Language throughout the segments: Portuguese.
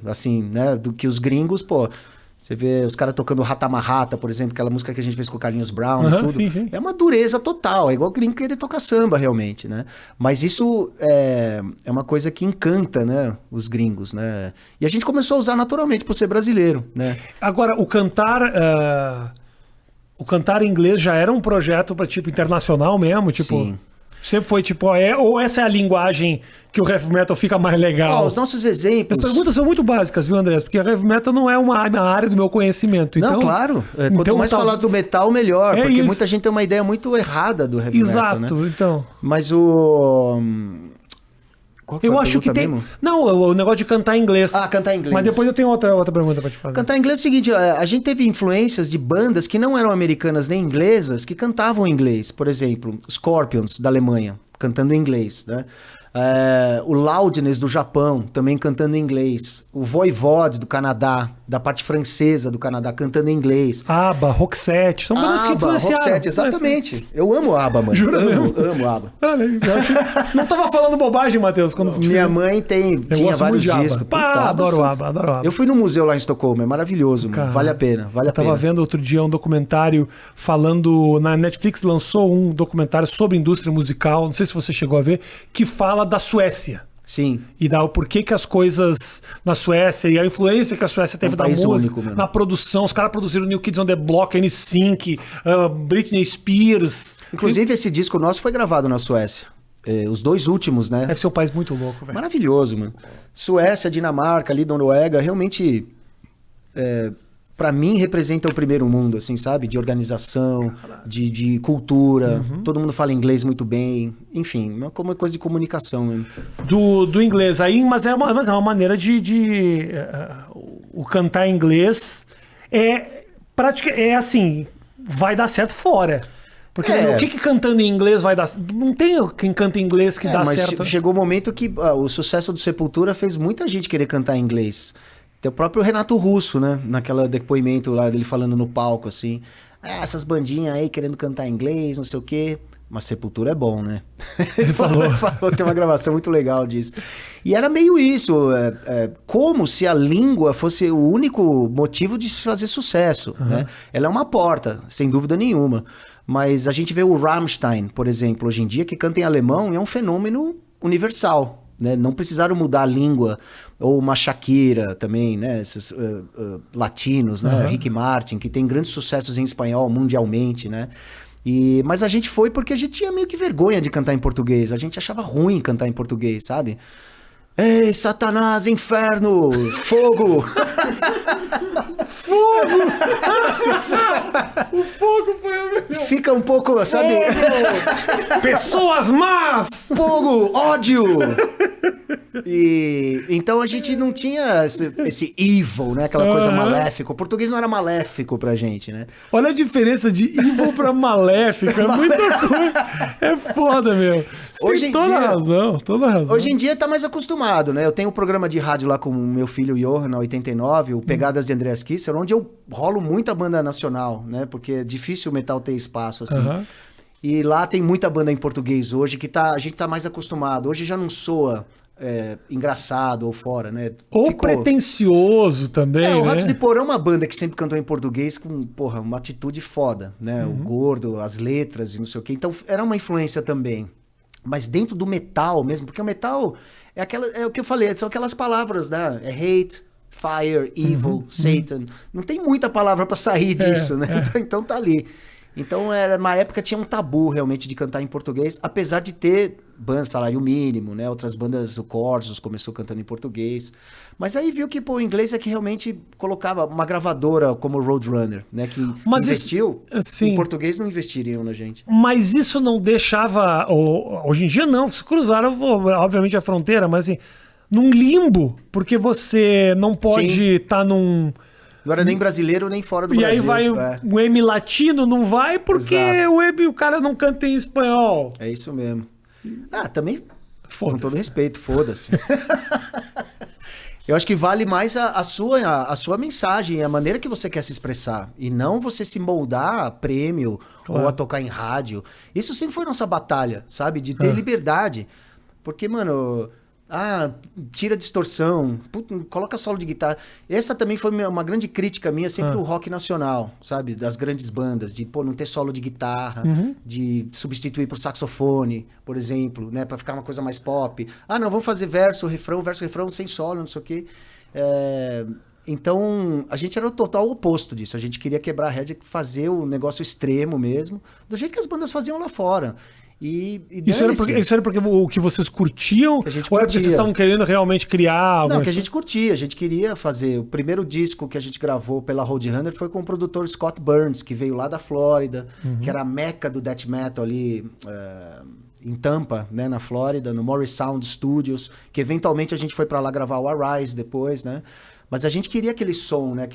assim, né? Do que os gringos, pô. Você vê os caras tocando Rata Marrata, por exemplo, aquela música que a gente fez com o Carlinhos Brown e tudo. Sim, sim. É uma dureza total, é igual o gringo querer tocar samba, realmente, né? Mas isso é uma coisa que encanta, né? Os gringos, né? E a gente começou a usar naturalmente por ser brasileiro, né? Agora, o cantar em inglês já era um projeto para tipo internacional mesmo, tipo. Sim. Sempre foi tipo, ou essa é a linguagem que o heavy metal fica mais legal? Os nossos exemplos... As perguntas são muito básicas, viu, Andrés? Porque a heavy metal não é uma área do meu conhecimento. Então, não, claro. Quanto então, mais falar do metal, melhor. Porque isso. muita gente tem uma ideia muito errada do heavy metal, né? Exato, então. Mas o... Qual foi Eu a acho que pergunta tem... mesmo? Não, o negócio de cantar em inglês. Cantar em inglês. Mas depois eu tenho outra pergunta pra te fazer. Cantar em inglês é o seguinte, a gente teve influências de bandas que não eram americanas nem inglesas, que cantavam em inglês. Por exemplo, Scorpions, da Alemanha, cantando em inglês, né? O Loudness do Japão, também cantando em inglês. O Voivode do Canadá, da parte francesa do Canadá, cantando em inglês. ABBA, Roxette, são bandas que influenciaram. Roxette, exatamente. Eu amo ABBA, mano. Jura mesmo? Amo ABBA. Não tava falando bobagem, Matheus, quando Minha mãe tinha vários discos. Adoro ABBA. Eu fui no museu lá em Estocolmo, é maravilhoso, mano. Cara, Vale a pena, vale a pena. Tava vendo outro dia um documentário falando, na Netflix lançou um documentário sobre indústria musical, não sei se você chegou a ver, que fala da Suécia. Sim. E dá o porquê que as coisas na Suécia e a influência que a Suécia teve da música, único, na produção. Os caras produziram New Kids on the Block, NSYNC, Britney Spears. Inclusive, esse disco nosso foi gravado na Suécia. Os dois últimos, né? Deve ser um país muito louco, velho. Maravilhoso, mano. Suécia, Dinamarca, ali, Noruega, realmente... Pra mim, representa o primeiro mundo, assim, sabe? De organização, de cultura. Todo mundo fala inglês muito bem. Enfim, é uma coisa de comunicação mesmo. Do inglês aí, mas é uma maneira o cantar em inglês é assim, vai dar certo fora. Porque o que cantando em inglês vai dar... Não tem quem canta em inglês que dá certo. Mas chegou o momento que o sucesso do Sepultura fez muita gente querer cantar em inglês. Tem o próprio Renato Russo, né? Naquele depoimento lá dele falando no palco, assim. Essas bandinhas aí querendo cantar em inglês, não sei o quê. Mas Sepultura é bom, né? Ele falou, tem uma gravação muito legal disso. E era meio isso, como se a língua fosse o único motivo de se fazer sucesso, né? Ela é uma porta, sem dúvida nenhuma. Mas a gente vê o Rammstein, por exemplo, hoje em dia, que canta em alemão e é um fenômeno universal. Né? Não precisaram mudar a língua, ou uma Shakira também, né? Esses latinos, né? Ricky Martin, que tem grandes sucessos em espanhol mundialmente, né? Mas a gente foi porque a gente tinha meio que vergonha de cantar em português, a gente achava ruim cantar em português, sabe? Ei, Satanás, inferno, fogo! Fogo! O fogo foi a melhor. Fica um pouco, sabe? Pessoas más! Fogo, ódio! Então a gente não tinha esse evil, né? Aquela coisa maléfica. O português não era maléfico pra gente, né? Olha a diferença de evil pra maléfico. É muita coisa. É foda, meu. Você tem toda a razão. Hoje em dia tá mais acostumado, né? Eu tenho um programa de rádio lá com o meu filho Johan, na 89, o Pegadas de Andreas Kisser, onde eu rolo muita banda nacional, né? Porque é difícil o metal ter espaço, assim. E lá tem muita banda em português hoje que a gente tá mais acostumado. Hoje já não soa engraçado ou fora, né? Ou pretencioso também, o né? Ratos de Porão é uma banda que sempre cantou em português com, uma atitude foda, né? O Gordo, as letras e não sei o quê. Então era uma influência também. Mas dentro do metal mesmo, porque o metal é o que eu falei, são aquelas palavras, né? É hate, fire, evil, Satan. Não tem muita palavra pra sair disso, né? Então tá ali. Então, na época tinha um tabu realmente de cantar em português, apesar de ter bandas Salário Mínimo, né? Outras bandas, o Corsos começou cantando em português. Mas aí viu que o inglês é que realmente colocava uma gravadora como o Roadrunner, né? Que investiu, em português não investiriam na gente. Mas isso não deixava, hoje em dia não, se cruzaram obviamente a fronteira, mas assim, num limbo, porque você não pode estar num... Não era nem brasileiro, nem fora do Brasil. E aí vai o M latino, não vai porque o cara não canta em espanhol. É isso mesmo. Também, com todo respeito, foda-se. Eu acho que vale mais a sua mensagem, a maneira que você quer se expressar. E não você se moldar a prêmio ou a tocar em rádio. Isso sempre foi nossa batalha, sabe? De ter liberdade. Porque, mano... tira a distorção, coloca solo de guitarra. Essa também foi uma grande crítica minha, sempre o rock nacional, sabe? Das grandes bandas, de não ter solo de guitarra, de substituir por saxofone, por exemplo, né? Pra ficar uma coisa mais pop. Não, vamos fazer verso, refrão, sem solo, não sei o quê. Então, a gente era o total oposto disso. A gente queria quebrar a rédea, fazer o negócio extremo mesmo, do jeito que as bandas faziam lá fora. Isso era porque o que vocês curtiam? Que a gente ou era porque vocês estavam querendo realmente criar? Não, que a gente curtia. A gente queria fazer. O primeiro disco que a gente gravou pela Roadrunner foi com o produtor Scott Burns, que veio lá da Flórida, que era a meca do death metal ali em Tampa, né, na Flórida, no Morris Sound Studios, que eventualmente a gente foi para lá gravar o Arise depois, né? Mas a gente queria aquele som, né?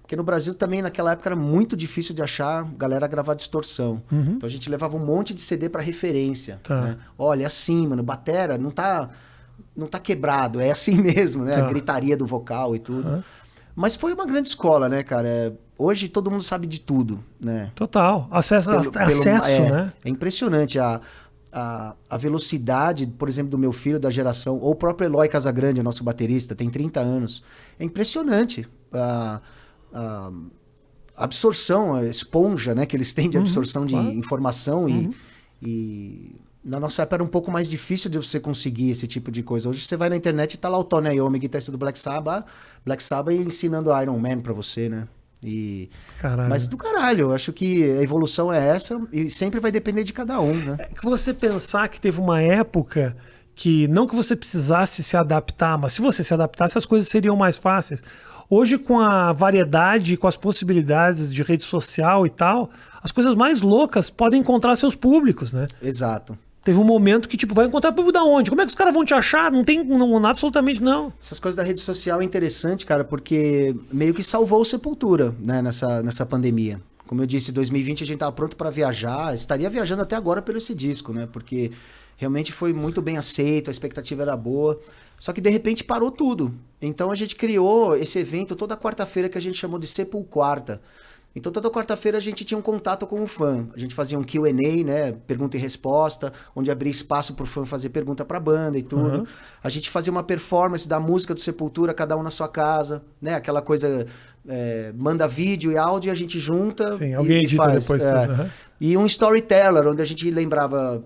Porque no Brasil também, naquela época, era muito difícil de achar galera gravar distorção. Então a gente levava um monte de CD para referência. Tá. Né? Olha, é assim, mano, batera não tá quebrado, é assim mesmo, né? Tá. A gritaria do vocal e tudo. Mas foi uma grande escola, né, cara? Hoje todo mundo sabe de tudo, né? Total. Acesso, né? É impressionante a velocidade, por exemplo, do meu filho da geração, ou o próprio Eloy Casagrande, nosso baterista, tem 30 anos. É impressionante a absorção, a esponja, né, que eles têm de absorção de informação e na nossa época era um pouco mais difícil de você conseguir esse tipo de coisa. Hoje você vai na internet e tá lá o Tony Iommi, guitarrista do Black Sabbath ensinando Iron Man pra você, né? Mas do caralho, eu acho que a evolução é essa e sempre vai depender de cada um, né? É que você pensar que teve uma época que não que você precisasse se adaptar, mas se você se adaptasse as coisas seriam mais fáceis. Hoje com a variedade, com as possibilidades de rede social e tal, as coisas mais loucas podem encontrar seus públicos, né? Exato. Teve um momento que, tipo, vai encontrar público da onde? Como é que os caras vão te achar? Não tem, absolutamente não. Essas coisas da rede social é interessante, cara, porque meio que salvou o Sepultura, né, nessa pandemia. Como eu disse, em 2020 a gente tava pronto para viajar, estaria viajando até agora pelo esse disco, né, porque realmente foi muito bem aceito, a expectativa era boa, só que de repente parou tudo. Então a gente criou esse evento toda quarta-feira que a gente chamou de Sepulquarta. Então, toda quarta-feira a gente tinha um contato com o fã. A gente fazia um Q&A, né? Pergunta e resposta, onde abria espaço para o fã fazer pergunta para a banda e tudo. A gente fazia uma performance da música do Sepultura, cada um na sua casa, né? Aquela coisa, manda vídeo e áudio e a gente junta. Sim, alguém edita faz. Depois tudo. E um storyteller, onde a gente lembrava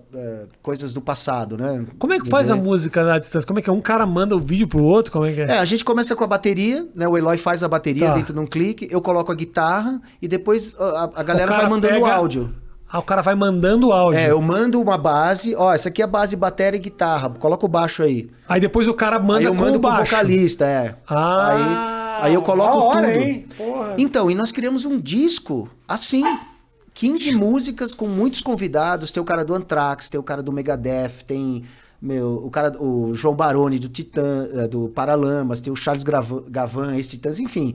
coisas do passado, né? Como é que faz a música na distância? Como é que é? Um cara manda o vídeo pro outro? Como é que é? A gente começa com a bateria, né? O Eloy faz a bateria dentro de um clique, eu coloco a guitarra e depois a galera vai mandando o áudio. O cara vai mandando o áudio. Eu mando uma base, essa aqui é a base bateria e guitarra, coloca o baixo aí. Aí depois o cara manda com o baixo. Aí eu mando pro vocalista, Aí eu coloco tudo. Hein? Porra. Então, e nós criamos um disco assim... 15 músicas com muitos convidados. Tem o cara do Anthrax, tem o cara do Megadeth, tem o João Baroni do Titã, do Paralamas, tem o Charles Gavan, ex-Titãs, enfim.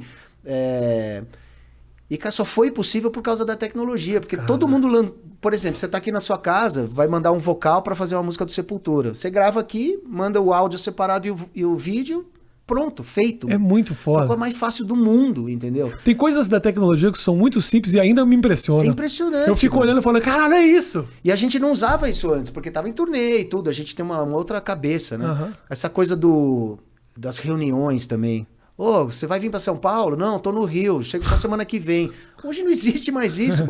E, cara, só foi possível por causa da tecnologia, porque todo mundo... Por exemplo, você tá aqui na sua casa, vai mandar um vocal para fazer uma música do Sepultura. Você grava aqui, manda o áudio separado e o vídeo... Pronto, feito. É muito foda. É a coisa mais fácil do mundo, entendeu? Tem coisas da tecnologia que são muito simples e ainda me impressionam. É impressionante. Eu fico olhando e falando, caralho, é isso. E a gente não usava isso antes, porque tava em turnê e tudo. A gente tem uma outra cabeça, né? Essa coisa das reuniões também. Você vai vir para São Paulo? Não, tô no Rio. Chego só semana que vem. Hoje não existe mais isso.